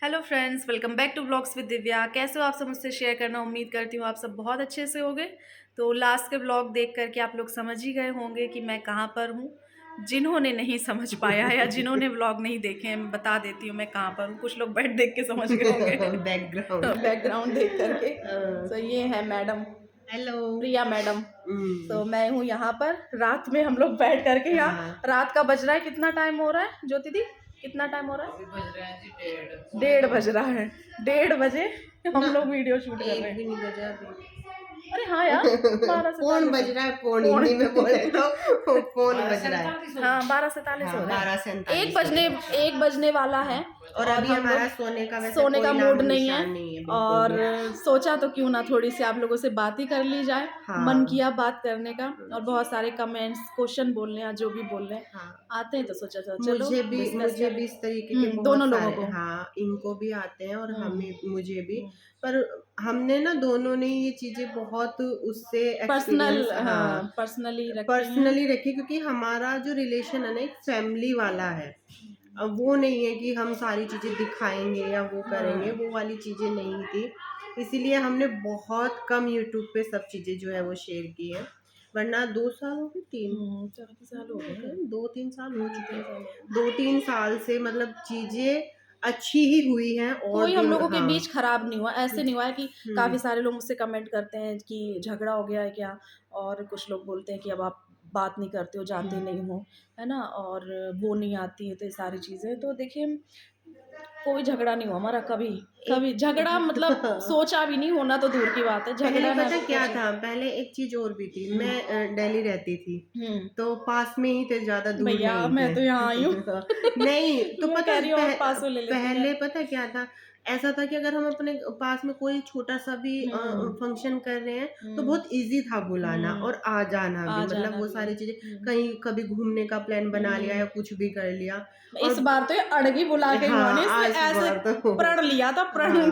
Hello friends, welcome back to blogs with Divya. कैसे हो आप सब? मुझसे शेयर करना। उम्मीद करती हूँ आप सब बहुत अच्छे से होंगे। तो लास्ट के ब्लॉग देख करके आप लोग समझ ही गए होंगे कि मैं कहाँ पर हूँ। जिन्होंने नहीं समझ पाया या जिन्होंने ब्लॉग नहीं देखे हैं, मैं बता देती हूँ मैं कहाँ पर हूँ। कुछ लोग बैठ देख के समझ गए होंगे बैकग्राउंड बैकग्राउंड देख करके। तो ये है मैडम, हेलो। प्रिया मैडम। तो मैं हूँ यहाँ पर। रात में हम लोग बैठ करके यहाँ, हाँ, रात का बज रहा है, कितना टाइम हो रहा है ज्योति दी? कितना टाइम हो रहा है? अभी बज रहा है जी 1:30। 1:30 बज रहा है। 1:30 बजे हम ना, लोग वीडियो शूट कर रहे एक भी हैं। नहीं बजा अभी। अरे हाँ यार, फोन 12:47 बज है। रहा है, फोन फोन हिंदी में बोले तो फोन बज रहा है। हाँ, 12:47 हो हाँ, रहा है। 12:47 एक बजने वाला है। और और अभी हम लोग हमारा सोने का वैसे सोने का कोई मूड नामो नहीं है। निशान नहीं है, बिल्कुल और भी। सोचा तो क्यों ना थोड़ी सी आप लोगों से बात ही कर ली जाए। मन हाँ, किया बात करने का। और बहुत सारे कमेंट्स, क्वेश्चन बोलने हैं, जो भी बोल रहे हैं हाँ। आते हैं, तो सोचा चलो मुझे भी डिस्कस मुझे कर भी इस लेते तरीके के हैं। बहुत दोनों लोगों सारे, को। हाँ, इनको भी आते हैं और हमें, मुझे भी। हम्म। पर हमने ना दोनों ने ये चीजें बहुत उससे पर्सनल, एक्सपीरियंस, हाँ, हाँ, पर्सनली रखे हैं। पर्सनली रखी, क्योंकि हमारा जो रिलेशन है ना एक फैमिली वाला है। अब वो नहीं है कि हम सारी चीजें दिखाएंगे या वो करेंगे, हाँ। वो वाली चीजें नहीं थी। इसीलिए हमने बहुत कम यूट्यूब पे सब चीजें जो है वो शेयर की है। वरना 2 साल हो गए, 4 साल हो गए हैं। 2-3 साल हो चुके 3 हैं। साल हो गए। 2-3 साल से मतलब चीजें अच्छी ही हुई हैं और कोई हम दिन, लोगों के हाँ। बीच खराब नहीं हुआ। ऐसे नहीं हुआ है कि हम्म। काफी सारे लोग मुझसे कमेंट करते हैं कि झगड़ा हो गया है क्या। और कुछ लोग बोलते हैं कि अब आप बात नहीं करते हो, जाते नहीं हो, है ना, और वो नहीं आती है, तो ये सारी चीजें। तो देखिए, कोई झगड़ा नहीं हुआ हमारा कभी। कभी एक झगड़ा मतलब सोचा भी नहीं, होना तो दूर की बात है। पहले झगड़ा ना पता क्या कुछ। था, पहले एक चीज और भी थी। मैं दिल्ली रहती थी, हम्म। तो पास में ही थे, ज्यादा दूर भैया नहीं मैं थे। तो यहाँ आई हूँ नहीं तो मैं पता कह रही हूँ और पास में ले लेती यार। पहले पता क्या था, ऐसा था कि अगर हम अपने पास में कोई छोटा सा भी हम्म। फंक्शन कर रहे हैं तो हम्म। बहुत इजी था बुलाना हम्म। और आ जाना भी, आ मतलब जाना वो भी। सारी चीजें। कहीं कभी घूमने का प्लान बना लिया या हम्म। कुछ भी कर लिया। इस और बार तो ये अड़गी बुला के इन्होंने, हाँ, इसने आज ऐसे बार तो प्रण लिया था, प्रण हाँ,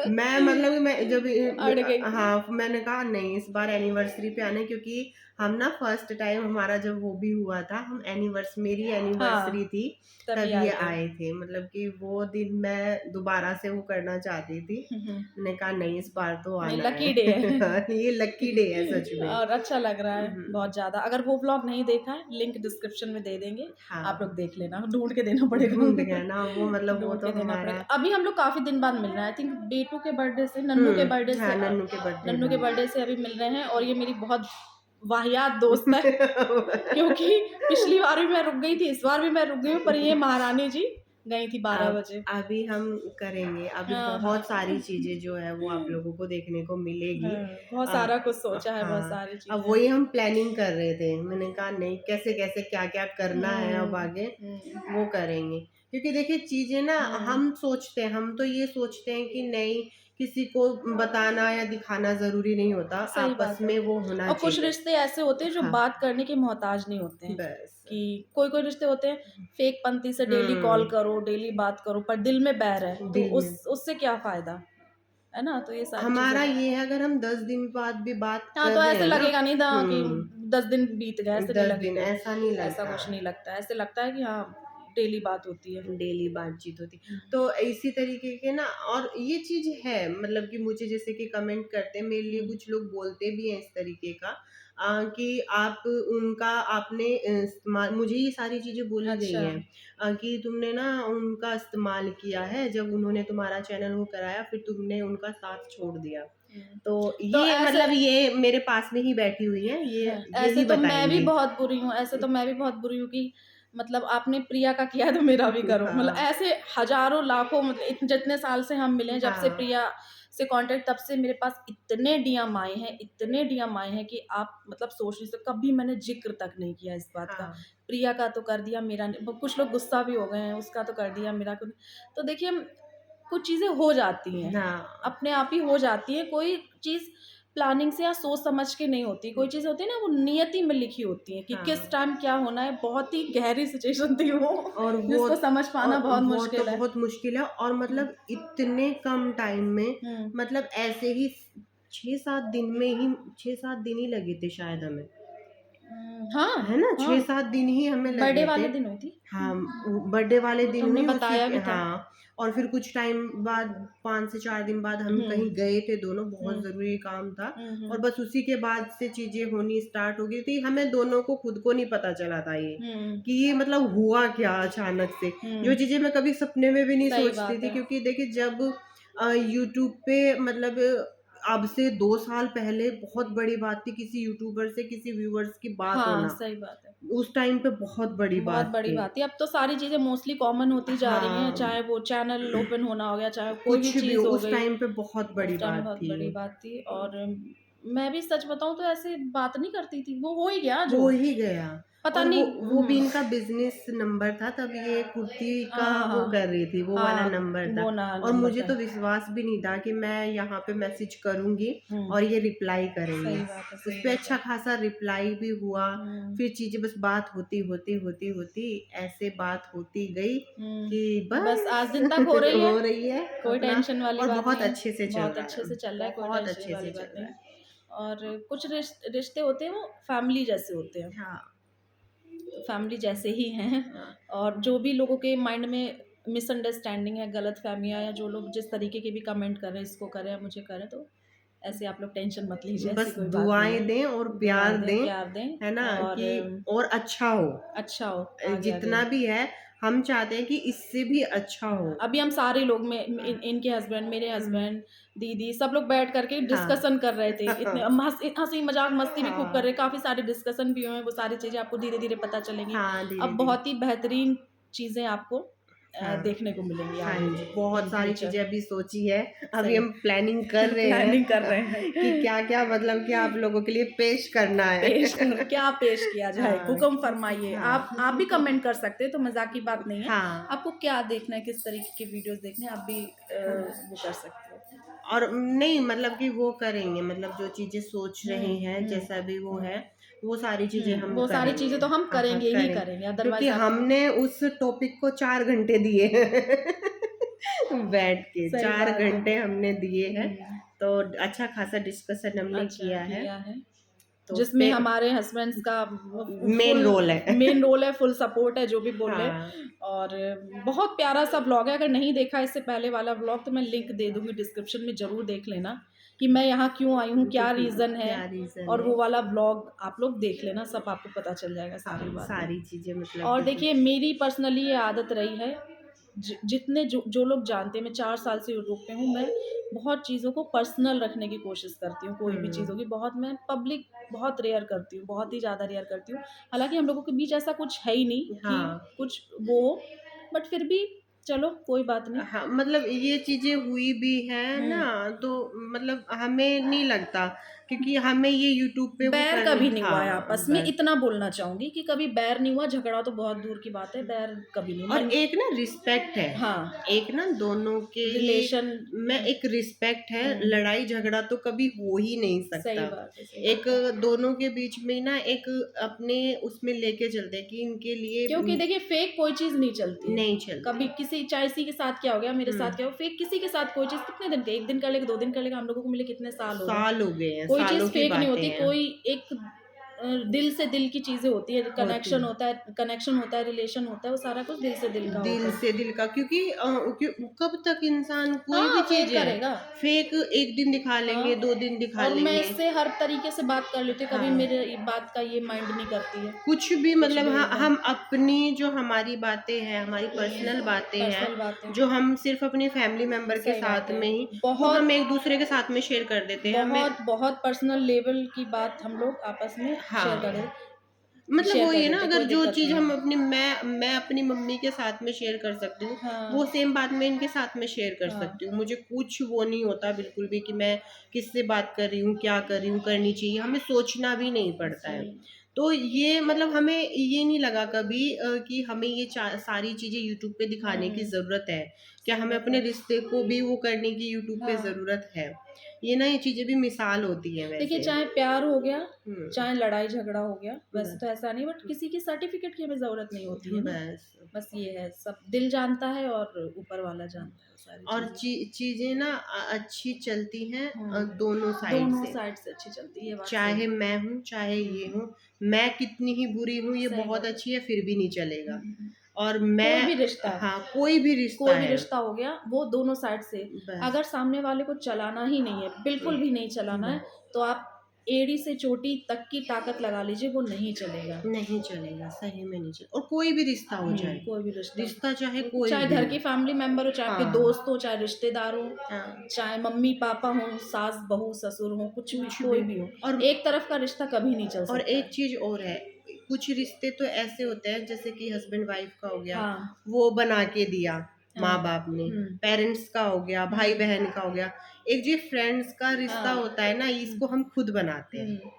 मैं मतलब कि मैं जब अड़ गई थी। हाँ, मैंने कहा नहीं, इस बार एनिवर्सरी पे आना है, क्योंकि हम ना फर्स्ट टाइम हमारा जब वो भी हुआ था, हम मेरी एनिवर्सरी हाँ, थी, तभी तब ये आए थे। आए थे। मतलब कि वो दिन मैं दोबारा से वो करना चाहती थी। मैंने कहा नहीं, इस बार तो नहीं, आना लकी डे है। है ये लकी डे है सच में। और अच्छा लग रहा है हम्म, बहुत ज्यादा। अगर वो व्लॉग नहीं देखा है, लिंक डिस्क्रिप्शन में दे देंगे, आप लोग हाँ, देख लेना। ढूंढ के देना पड़ेगा ढूंढ गया ना वो, मतलब वो ढूंढ तो के देना हमारा। पड़ेगा। अभी हम लोग काफी दिन बाद मिल रहे हैं। आई थिंक बेटू के बर्थडे से, नन्नू के बर्थडे से, हाँ, नन्नू के बर्थडे नन्नू के में। बर्थडे से अभी मिल रहे हैं। और ये मेरी बहुत वाहियात दोस्त है क्योंकि पिछली बार भी मैं रुक गई थी, इस बार भी मैं रुक गई हूँ, पर ये महारानी जी गई थी 12 बजे। अभी हम करेंगे, अभी हाँ हाँ बहुत सारी चीजें जो है वो आप लोगों को देखने को मिलेगी। हाँ, बहुत अ, सारा कुछ सोचा है, बहुत हाँ, सारी अब चीजें। वही हम प्लानिंग कर रहे थे। मैंने कहा नहीं, कैसे कैसे क्या क्या करना है अब हम्म। आगे, हम्म। वो करेंगे। क्योंकि देखिए चीजें ना, हम्म। हम सोचते हैं, हम तो ये सोचते हैं कि नहीं, किसी को बताना या दिखाना जरूरी नहीं होता, सही आपस बात है। में वो होना और कुछ चाहिए। रिश्ते ऐसे होते हैं जो हाँ, बात करने के मोहताज नहीं होते हैं। बस। कि कोई कोई रिश्ते होते हैं फेक पंथी से, डेली कॉल हम्म। करो, डेली बात करो, पर दिल में बैर है, तो दिल में उससे क्या फायदा, है ना। तो ये सारी चीजें। हमारा ये है, अगर हम 10 दिन बाद भी बात हाँ, कर तो रहे ऐसे हैं ना, लगेगा नहीं था कि 10 दिन बीत गए, ऐसे नहीं 10 दिन लगेगा। ऐसा नहीं ऐसा लगता, कुछ नहीं लगता, ऐसे लगता है कि हाँ, डेली बात होती है। डेली बातचीत होती। हम्म। तो इसी तरीके के ना, और ये चीज है, मतलब कि मुझे जैसे कि कमेंट करते हैं, मेरे लिए हम्म। कुछ लोग बोलते भी हैं इस तरीके का, कि आप उनका आपने इस्तेमाल, मुझे ये सारी चीजें बोली गई अच्छा। हैं, कि तुमने ना उनका इस्तेमाल किया है, जब उन्होंने तुम्हारा चैनल वो कराया, फिर तुमने उनका साथ छोड़ दिया। हम्म। तो तो ये ऐसे, मतलब ये मेरे पास में ही बैठी हुई है, ये हाँ, ऐसे यही तो मैं भी बताएंगी। बहुत बुरी हूँ, ऐसे तो मैं भी बहुत बुरी हूँ कि मतलब आपने प्रिया का किया है तो मेरा भी करो। मतलब हाँ, ऐसे हजारों लाखों, मतलब जितने साल से हम मिले हैं, जब से हाँ, प्रिया से कांटेक्ट, तब से मेरे पास इतने डीएम आए हैं, इतने डीएम आए हैं कि आप मतलब सोच नहीं सकते। कभी मैंने जिक्र तक नहीं किया इस बात का। हाँ, प्रिया का तो कर दिया, मेरा नहीं। कुछ लोग गुस्सा भी हो गए हैं, उसका तो कर दिया, मेरा कुछ। तो देखिए, कुछ चीजें हो जाती हैं, हाँ, अपने आप ही हो जाती है। कोई चीज प्लानिंग से या सोच समझ के नहीं होती। कोई चीज़ होती है ना, वो नियति में लिखी होती है कि किस हाँ। टाइम क्या होना है। बहुत ही गहरी सिचुएशन थी वो और वो जिसको समझ पाना और बहुत वो तो मुश्किल है। बहुत मुश्किल है, और हुँ। मतलब इतने कम टाइम में, हुँ। मतलब ऐसे ही 6-7 दिन में ही, 6-7 दिन ही लगे थे शायद हमें। हाँ, है ना? हाँ, 6-7 दिन ही हमें बर्थडे लगे थे। वाले दिन हुई थी। हाँ, बर्थडे वाले वो तो दिन हमने हुई उसी बताया के, भी था। हाँ, और फिर कुछ टाइम बाद 5 से 4 दिन बाद हम हुँ, कहीं गए थे दोनों, बहुत हुँ, ज़रूरी काम था, हुँ, और हुँ, बस उसी के बाद से चीज़ें होनी स्टार्ट हो गई थी। हमें दोनों को खुद को नहीं पता चला था ये, हुँ, कि ये मतलब हुआ क्या अचानक से। जो हुँ, चीज़ें मैं कभी सपने में भी नहीं सही सोचती बात थी, है। क्योंकि देखिए जब यूट्यूब पे मतलब अब से 2 साल पहले बहुत बड़ी बात थी किसी यूट्यूबर से किसी व्यूअर्स की बात हाँ, होना। सही बात है। उस टाइम पे बहुत बड़ी बहुत बात बड़ी थी। बात है। अब तो सारी चीज़ें मोस्टली कॉमन होती जा रही हैं, हाँ, चाहे वो चैनल ओपन होना हो गया, चाहे कोई भी कुछ भी हो, चीज़ हो उस गई, टाइम पे बहुत बड़ी उस टाइम बात बहुत थी। बड़ी बात थी। और मैं भी सच बताऊँ तो ऐसे बात नहीं करती थी, वो हो ही गया हो जो, ही गया। पता और वो नहीं। वो भी इनका बिज़नेस नंबर था, तब ये कुर्ती का हाँ, वो हाँ, कर रही थी, वो वाला हाँ, नंबर था। वो ना और नंबर मुझे था। तो विश्वास भी नहीं था कि मैं यहाँ पे मैसेज करूँगी हुँ, और ये रिप्लाई करेंगे। सही बात है, उस सही पे बात अच्छा है। खासा रिप्लाई भी हुआ, हुँ, फिर चीज़ें बस बात होती ऐसे बात होती गई कि बस आज बस दिन तक हो रही है, हो रही है कोई अपना, टेंशन वाली और बात बहुत नहीं है, अच्छे से चल बहुत रहा अच्छे है, से चल रहा है, कोई बहुत टेंशन अच्छे से वाली चल बात रहा नहीं। है। और कुछ रिश्ते होते हैं वो फैमिली जैसे होते हैं, हाँ, तो फैमिली जैसे ही हैं। हाँ। और जो भी लोगों के माइंड में मिसअंडरस्टैंडिंग है, गलतफ़हमियाँ, या जो लोग जिस तरीके की भी कमेंट कर रहे हैं, इसको करें या मुझे करें, तो ऐसे आप लोग टेंशन मत लीजिए, ऐसी बस कोई बात नहीं दुआएँ है। दें और दुआएँ प्यार दें, दें, प्यार दें, है ना? और कि और अच्छा हो। अच्छा हो आगे-आगे। जितना भी है, हम चाहते हैं कि इससे भी अच्छा हो। अभी हम सारे लोग में हाँ। इनके हस्बैंड, मेरे हुँ, हस्बैंड, दीदी, सब लोग बैठ कर के हाँ। डिस्कशन कर रहे थे। इतने हाँ, हँसी मज़ाक मस्ती भी खूब कर हाँ, रहे, काफ़ी सारे डिस्कशन भी हुए हैं, वो सारी चीज़ें आपको धीरे-धीरे पता चलेंगी। हाँ, अब धीरे-धीरे। बहुत ही बेहतरीन चीज़ें आपको हाँ, देखने को मिलेंगी हाँ आगे जी, बहुत इन सारी फ्यूचर। चीज़ें अभी सोची है, अभी सही। हम प्लानिंग कर रहे प्लानिंग कर हैं रहे कि हैं। क्या-क्या मतलब कि आप लोगों के लिए पेश करना है। क्या पेश किया जाए? हाँ, हुक्म किसी फरमाइए। हाँ, आप भी कमेंट कर सकते हैं, तो मज़ाक की बात नहीं है। हाँ, आपको क्या देखना है, किस तरीके के वीडियोज़ देखने हैं, आप भी हाँ। वो कर सकते हो। और नहीं मतलब कि वो करेंगे, मतलब जो चीज़ें सोच रहे हुँ, हैं, हुँ, जैसा भी वो हुँ, है, वो सारी चीज़ें हम वो सारी करेंगे। चीज़ें तो हम हाँ, हाँ, करेंगे ही करेंगे। करेंगे, क्योंकि अदरवाइज़ आप हमने उस टॉपिक को 4 घंटे दिए हैं। बैठ के सही 4 बात है। घंटे हमने दिए हैं, हुँ, तो अच्छा खासा डिस्कशन हमने अच्छा किया है, किया है। तो जिसमें उसपे हमारे हस्बैंड्स का मेन फुल रोल है। मेन रोल है, फुल सपोर्ट है, जो भी बोले। हाँ, और बहुत प्यारा सा व्लॉग है, अगर नहीं देखा इससे पहले वाला व्लॉग तो मैं लिंक दे दूँगी डिस्क्रिप्शन में, ज़रूर देख लेना कि मैं यहाँ क्यों आई हूँ, क्या रीज़न है, क्या रीज़न और है? वो वाला व्लॉग आप लोग देख लेना, सब आपको पता चल जाएगा सारी हाँ, बातें। सारी चीज़ें मतलब और कि देखिए, मेरी पर्सनली ये आदत रही है, जितने जो लोग जानते हैं, मैं 4 साल से यूट्यूब पे हूँ, मैं बहुत चीज़ों को पर्सनल रखने की कोशिश करती हूँ, कोई भी चीज़ हुँ, होगी, बहुत मैं पब्लिक बहुत रेयर करती हूँ, बहुत ही ज़्यादा रेयर करती हूँ। हालाँकि हम लोगों के बीच ऐसा कुछ है ही नहीं कि हाँ। कुछ वो हो, बट फिर भी चलो कोई बात नहीं। हाँ, मतलब ये चीज़ें हुई भी हैं हुँ। ना, तो मतलब हमें नहीं लगता, क्योंकि हमें ये यूट्यूब पे वो बैर करने, कभी नहीं हुआ है हाँ, आपस में, बस। इतना बोलना चाहूँगी कि कभी बैर नहीं हुआ, झगड़ा तो बहुत दूर की बात है, बैर कभी नहीं और मन। एक ना रिस्पेक्ट है, हाँ, एक ना दोनों के ही रिलेशन। में एक रिस्पेक्ट है, हुँ, लड़ाई झगड़ा तो कभी हो ही नहीं सही सकता। बात है, सही एक बात है। दोनों के बीच में ना एक अपने उसमें लेके चलते हैं कि इनके लिए क्योंकि देखिए, फेक कोई चीज़ नहीं चलती है। नहीं चलती। कभी किसी, चाहे इसी के साथ क्या हो गया, मेरे हुँ, साथ क्या हो, फेक किसी के साथ कोई चीज़ कितने दिन के, 1 दिन कर लेगा, 2 दिन कर लेगा, हम लोगों को मिले कितने साल हो गए। साल हो गए हैं, कोई चीज़ सालों की फेक नहीं बातें होती, हैं, कोई एक दिल से दिल की चीज़ें होती है, होती हैं। कनेक्शन होता है, रिलेशन होता है, वो सारा कुछ दिल से दिल का होता दिल है। से दिल का, क्योंकि कब तक इंसान कोई भी हाँ, चीज़ फेक है, करेगा। फेक 1 दिन दिखा लेंगे, हाँ, 2 दिन दिखा और मैं लेंगे। इससे हर तरीके से बात कर लेती हूँ, कभी हाँ, मेरे बात का ये माइंड नहीं करती है, कुछ भी कुछ मतलब भी एकदम हम अपनी जो हमारी बातें हैं, हमारी पर्सनल बातें हैं, पर्सनल बातें। जो हम सिर्फ़ अपनी फैमिली मेंबर के सही बात साथ है। में ही, वो हम बहुत एक-दूसरे के साथ में शेयर कर देते हैं। हमें, बहुत बहुत पर्सनल लेवल की बात हम लोग आपस में हाँ। मतलब वही है ना, देते हैं, अगर कोई जो दिक्कत चीज़ नहीं हम है। अपनी मैं अपनी मम्मी के साथ में शेयर कर सकती हूँ, हाँ, वो सेम बात मैं इनके साथ में शेयर कर हाँ, सकती हूँ। मुझे कुछ वो नहीं होता बिल्कुल भी कि मैं किससे बात कर रही हूँ, क्या कर रही हूँ, करनी चाहिए, हमें सोचना भी नहीं पड़ता है। सही। तो ये मतलब हमें ये नहीं लगा कभी कि हमें ये सारी चीज़ें यूट्यूब पे दिखाने की हुँ, ज़रूरत है। क्या हमें ज़रूरत अपने है। रिश्ते को भी वो करने की यूट्यूब पे हाँ, ज़रूरत है? ये ना ये चीजें भी मिसाल होती है देखिए, वैसे। चाहे प्यार हो गया, हम्म, चाहे लड़ाई झगड़ा हो गया, वैसे बस तो ऐसा नहीं, बट किसी की सर्टिफिकेट की हमें ज़रूरत नहीं होती है ना। बस। बस ये है, सब दिल जानता है और ऊपर वाला जानता है सारी और चीज़ें। चीजें ना अच्छी चलती हैं हुँ, दोनों साइड दोनों से। साइड से अच्छी चलती है, ये बात सही चाहे है। मैं हूँ, चाहे ये हुँ, हूँ, मैं कितनी ही बुरी हूँ, ये सही बहुत बात है। अच्छी है, फिर भी नहीं हुँ, चलेगा। हुँ, हुँ। और कोई मैं, भी रिश्ता हाँ, कोई भी रिश्ता कोई भी है, रिश्ता हो गया, वो दोनों साइड से, बस। अगर सामने वाले को चलाना ही नहीं है, बिल्कुल भी नहीं चलाना है, बस तो आप एड़ी से चोटी तक की ताकत लगा लीजिए, वो नहीं चलेगा। नहीं चलेगा, सही में नहीं चलेगा। और कोई भी रिश्ता हो जाए, कोई भी रिश्ता, रिश्ता चाहे वो कोई चाहे भी घर हो। की फैमिली मेंबर हो, चाहे आपके हाँ, दोस्त हो, चाहे रिश्तेदार हो, हाँ, चाहे मम्मी पापा हो, सास बहू ससुर हो, कुछ भी, कुछ कोई भी। भी हो, और एक तरफ का रिश्ता कभी नहीं चल और सकता एक है। चीज और है, कुछ रिश्ते तो ऐसे होते हैं जैसे कि हस्बैंड वाइफ का हो गया, हाँ, वो बना के दिया हाँ, माँ बाप ने, हुँ, पेरेंट्स का हो गया, भाई हुँ, बहन का हो गया। एक जो फ्रेंड्स का रिश्ता हाँ, होता है ना, हुँ, इसको हम खुद बनाते हैं। हुँ,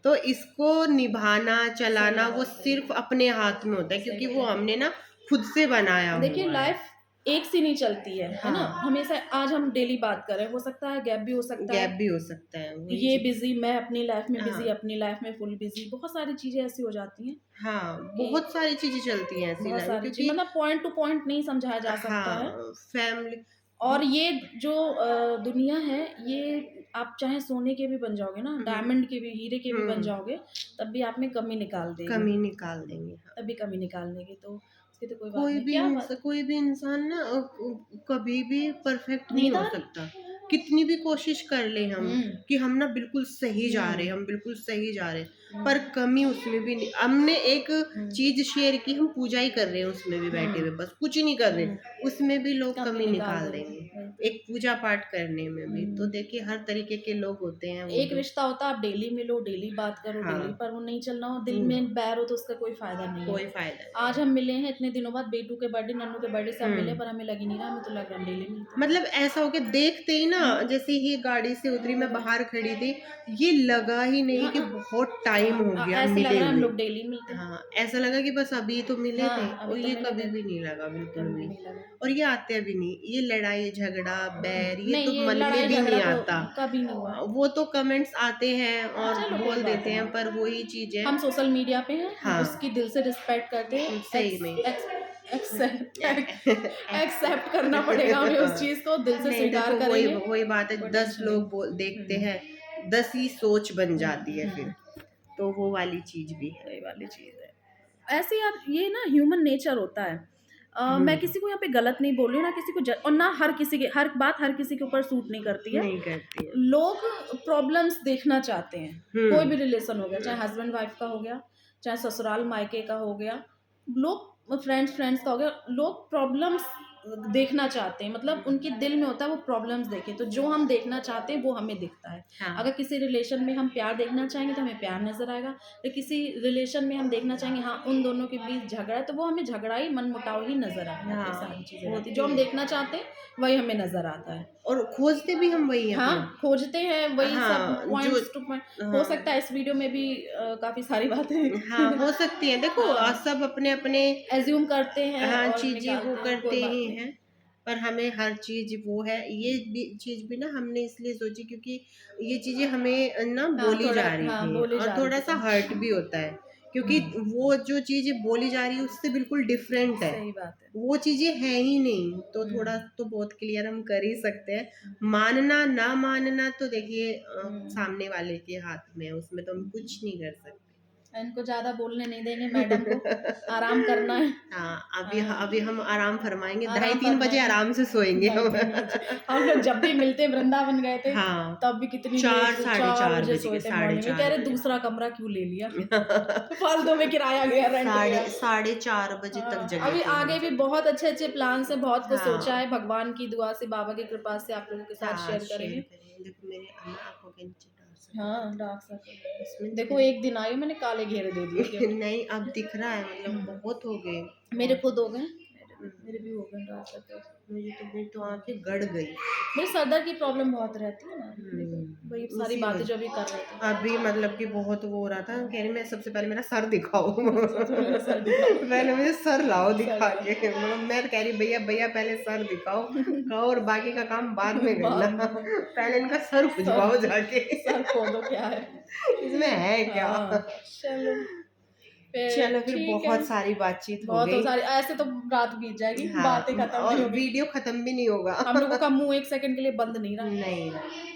तो इसको निभाना सही चलाना वो बात है, सिर्फ अपने हाथ में होता है, सही क्योंकि वो बात है। हमने ना खुद से बनाया देखिए, हुआ है। लाइफ एक सी नहीं चलती है ना? हाँ, हमेशा आज हम डेली बात कर रहे हैं, हो सकता है गैप भी हो सकता है, गैप भी हो सकता है, वही ये चीज। बिज़ी, मैं अपनी लाइफ में बिज़ी, हाँ, अपनी लाइफ में फुल बिज़ी, बहुत सारी चीज़ें ऐसी हो जाती हैं हाँ, कि बहुत सारी चीजें चलती हैं ऐसी बहुत लाइन, सारी चीज़, क्योंकि मतलब पॉइंट टू पॉइंट नहीं समझाया जा सकता है। हाँ, फैमिली। और ये जो दुनिया है, ये आप चाहे सोने के भी बन जाओगे ना, हम्म, डायमंड के भी, हीरे के भी बन हम्म, जाओगे, तब भी आप में कमी निकाल देगी, कमी निकाल देंगे, हाँ। तब भी कमी निकाल देगी, तो उसकी तो कोई बात नहीं। क्या बात, कोई भी इंसान ना कभी भी परफेक्ट नहीं नींद हो आ रही? सकता। कितनी भी कोशिश कर ले हम हुँ, कि हम ना बिल्कुल सही जा रहे हैं, हुँ, हम बिल्कुल सही जा रहे हैं, हुँ, पर कमी उसमें भी नहीं। हमने एक हुँ, चीज शेयर की, हम पूजा ही कर रहे हैं उसमें भी बैठे हुँ, हुए, बस कुछ नहीं कर रहे, हुँ, उसमें भी लोग कमी कमी निकाल निकाल देंगे, देंगे। वही तो। एक पूजा पाठ करने में भी तो हुँ। देखिए हर तरीके के लोग होते हैं वो एक भी। रिश्ता होता है, आप डेली मिलो, डेली बात करो, डेली, हाँ, पर वो नहीं चलना हो, दिल हम्म, में बैर हो तो उसका कोई फ़ायदा नहीं है। कोई फायदा नहीं आज है। हम मिले हैं इतने दिनों बाद, बेटू के बर्थडे, नन्नू के बर्थडे से हम मिले, हम्म, पर हमें लग ही नहीं रहा, हमें तो लग रहा है हम डेली मिलते हैं। मतलब ऐसा हो गया देखते ही ना, हुँ, जैसे ही गाड़ी से उतरी, मैं लगा, बाहर खड़ी थी, ये लगा ही नहीं हाँ, कि बहुत टाइम हो गया ऐसे लग मिले रहा है हम हुए। लोग डेली मिलते हैं। हाँ, ऐसा लगा कि बस अभी तो मिले थे, हाँ, अभी और तो ये मिले कभी थे, भी नहीं लगा बिल्कुल कभी भी भी। नहीं लगा। और ये आते भी नहीं, ये लड़ाई झगड़ा बैर ये नहीं, तो ये मन में लड़ाई भी झगड़ा नहीं तो आता। कभी नहीं हुआ। वो तो कमेंट्स आते हैं और चलो कोई बोल बात देते नहीं। हैं, पर वही चीज है। हम सोशल मीडिया पे हैं, हम हाँ, उसकी दिल से रिस्पेक्ट करते हैं। सही में। एक्सेप्ट करना पड़ेगा हमें उस चीज़ को, दिल से नहीं, स्वीकार देखो वही करेंगे, वही बात है, कोई 10 टेंशन नहीं। लोग बोल देखते हुँ, हैं, 10 ही सोच बन हुँ, जाती है फिर। हुँ, तो वो वाली चीज भी है। वही वाली चीज़ है। ऐसे यार, ये ना ह्यूमन नेचर होता है। मैं हम्म, किसी को यहाँ पे गलत नहीं बोल रही हूँ, ना किसी को और ना हर किसी के, हर बात हर किसी के ऊपर सूट नहीं करती है। नहीं करती है। लोग प्रॉब्लम्स देखना चाहते हैं, कोई भी हम्म, रिलेशन हो गया, चाहे हस्बैंड वाइफ का हो गया, चाहे ससुराल मायके का हो गया, लोग फ्रेंड्स फ्रेंड्स का हो गया, लोग प्रॉब्लम्स देखना चाहते हैं, मतलब उनके दिल में होता है वो प्रॉब्लम्स देखें, तो जो हम देखना चाहते हैं वो हमें दिखता है। हाँ, अगर किसी रिलेशन में हम प्यार देखना चाहेंगे तो हमें प्यार नजर आएगा, तो किसी रिलेशन में हम देखना चाहेंगे हाँ उन दोनों के बीच झगड़ा है, तो वो हमें झगड़ा ही, मनमुटाव ही नजर आएगा। ये हाँ, सारी चीजें रहती हैं, होती जो हम है। देखना चाहते हैं वही हमें नजर आता है। और खोजते भी हम वही हैं हाँ, फिर। खोजते हैं वही सब, हाँ, जो, पॉइंट्स टू पॉइंट। हो हाँ, सकता है इस वीडियो में भी काफ़ी सारी बातें हाँ, हो सकती है। देखो हाँ, सब अपने अपने, एज़्यूम करते हैं हाँ, और चीजें वो निकालते हैं, कोई करते बात ही नहीं। हैं। पर हमें हर चीज वो है, ये भी चीज भी ना हमने इसलिए सोची क्योंकि ये चीजें हमें ना हाँ, बोली थोड़ा जा रही हाँ, थी, बोली और जा रही थोड़ा थी सा कम। हर्ट भी होता है, क्योंकि हुँ, वो जो चीजें बोली जा रही है उससे बिल्कुल डिफरेंट है, सही बात है। वो चीजें हैं ही नहीं। तो हुँ, थोड़ा तो बहुत क्लियर हम कर ही सकते हैं। हुँ, मानना ना मानना तो देखिए हुँ, सामने वाले के हाथ में है, उसमें तो हम कुछ नहीं कर सकते। इनको ज़्यादा बोलने नहीं देंगे मैडम को, आराम करना है। हाँ, हाँ, अभी हम आराम फरमाएँगे, ढाई आराम 3 बजे फरमाएँगे। आराम से सोएँगे ढाई हम। 3 बजे हम लोग जब भी मिलते वृंदावन गए थे, हाँ, तब भी कितनी 4 लेट से साढ़े 4 4 बजे बज गए, सोए थे साढ़े मॉर्निंग में, कह 4 रहे बजे। दूसरा कमरा क्यों ले लिया? फालतू में किराया गया, रेंट गया। साढ़े 4 बजे तक हाँ, जगे अभी थे हम आगे भी सब। बहुत अच्छे-अच्छे प्लान्स हैं, बहुत कुछ सोचा हाँ, है, भगवान की दुआ से, बाबा की कृपा से आप लोगों के साथ हाँ, शेयर शेयर करेंगे। करेंगे। देखो मेरे ना आँखों के नीचे डार्क हाँ, सर्कल डार्क सर्कल। इसमें देखो एक दिन आई मैंने काले घेरे दे दिए, क्यों? नहीं, अब दिख रहा है, मतलब हुँ, बहुत हो गए, मेरे बहुत। खुद हो गए। मेरे भी हो गए रात को। मेरी तो आंखें गड़ गई। मेरे सर दर्द की प्रॉब्लम बहुत रहती है ना, वही सारी इसी बातें वजह जो अभी कर रहे थे। अभी मतलब कि बहुत वो हो रहा था, कह रही मैं सबसे पहले मेरा सर दिखाओ। तो मेरा सर दिखाओ। पहले मुझे सर लाओ सर दिखा के, मतलब मैं कह रही भैया भैया पहले सर दिखाओ, कहो और बाकी का काम बाद में करना, बाद में। पहले इनका सर खुजवाओ जाके। सर खोदो क्या है। इसमें है क्या। हाँ, चलो चलो फिर ठीक है। बहुत सारी बातचीत हो बहुत गई। सारी ऐसे तो रात बीत जाएगी, हाँ, बातें खत्म नहीं और होगी। वीडियो खत्म भी नहीं होगा। हम लोगों का मुंह एक सेकंड के लिए बंद नहीं रहा। नहीं,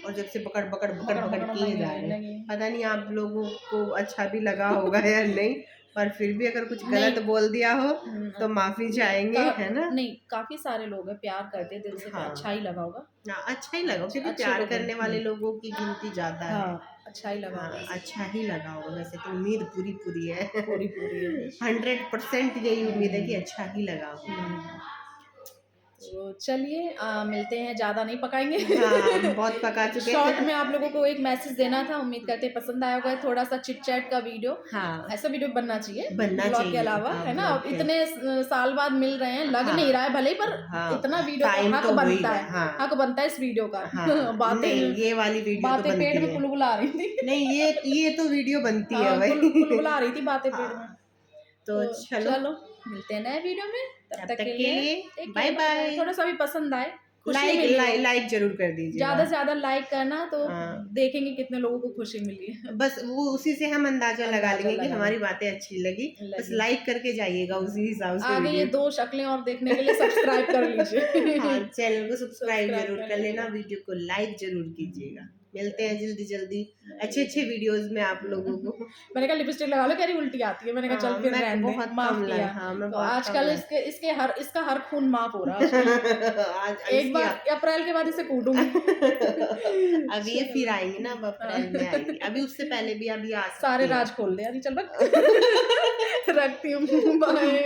और जब से बकड़ बकड़ बकड़ पकड़ बकड़ पकड़ किए नहीं जा रहे हैं, नहीं पता नहीं आप लोगों को अच्छा भी लगा होगा या नहीं, पर फिर भी अगर कुछ गलत नहीं। बोल दिया हो तो माफी चाहेंगे, है ना। नहीं, काफी सारे लोग हैं प्यार करते हैं दिल से, हाँ। अच्छा ही लगा होगा। हाँ, अच्छा ही लगा क्योंकि अच्छे प्यार लोग हैं। करने वाले लोगों की गिनती ज्यादा है। हाँ, अच्छा ही लगा हाँ, होगा। अच्छा ही लगा होगा, वैसे तो उम्मीद पूरी पूरी है। पूरी पूरी है। 100% यही उम्मीद है कि अच्छा ही लगा होगा। तो चलिए मिलते हैं, ज़्यादा नहीं पकाएंगे। हाँ, बहुत पका चुके शॉर्ट हैं। में आप लोगों को एक मैसेज देना था, उम्मीद करते हैं पसंद आया होगा। थोड़ा सा चिट चैट का वीडियो, हाँ, ऐसा वीडियो बनना चाहिए बनना ब्लॉग के चाहिए। अलावा, हाँ, है ना। ब्लॉग अब के इतने साल बाद मिल रहे हैं, लग हाँ, नहीं रहा है भले ही, पर हाँ, इतना वीडियो का टाइम हक तो हो ही बनता गया। है। हाँ, हक बनता है इस वीडियो का। हाँ, बातें नहीं ये वाली वीडियो तो बातें पेट बनती में है। कुलबुला रही थी। नहीं ये तो वीडियो बनती है हाँ, भाई। कुलबुला रही थी बातें पेट में। हाँ, तो तो चलो मिलते हैं नए वीडियो में, तब तक के के लिए लिए बाय बाय बाय। बाय। थोड़ा सा भी पसंद आए, खुशी मिली हो, लाइक जरूर कर दीजिएगा। ज्यादा से ज्यादा लाइक करना, तो हाँ, देखेंगे कितने लोगों को खुशी मिली है। बस वो उसी से हम अंदाजा लगा लेंगे कि हमारी बातें अच्छी लगी। बस लाइक करके जाइएगा उसी हिसाब से आगे ये वीडियो। 2 शक्लें और देखने के लिए सब्सक्राइब कर लीजिए। हाँ, चैनल को सब्सक्राइब सब्सक्राइब जरूर कर कर लेना, लीजिए। वीडियो को लाइक जरूर कीजिएगा। मिलते हैं जल्दी जल्दी अच्छे अच्छे वीडियोस में आप लोगों को। मैंने कहा लिपस्टिक लगा लो, कह रही उल्टी आती है। मैंने कहा हाँ, चल फिर मैं रहने दे, बहुत माफ कम किया। हाँ, मैं तो बहुत आजकल कम इसका हर खून माफ हो रहा है आजकल। आज एक बार अप्रैल के बाद इसे कूटूंगी। अब ये फिर आएंगे ना, अब अप्रैल में आएंगे, अभी उससे पहले भी अभी आ सकती सारे है। राज खोल दे, अभी चल बक। रखती हूँ, बाय।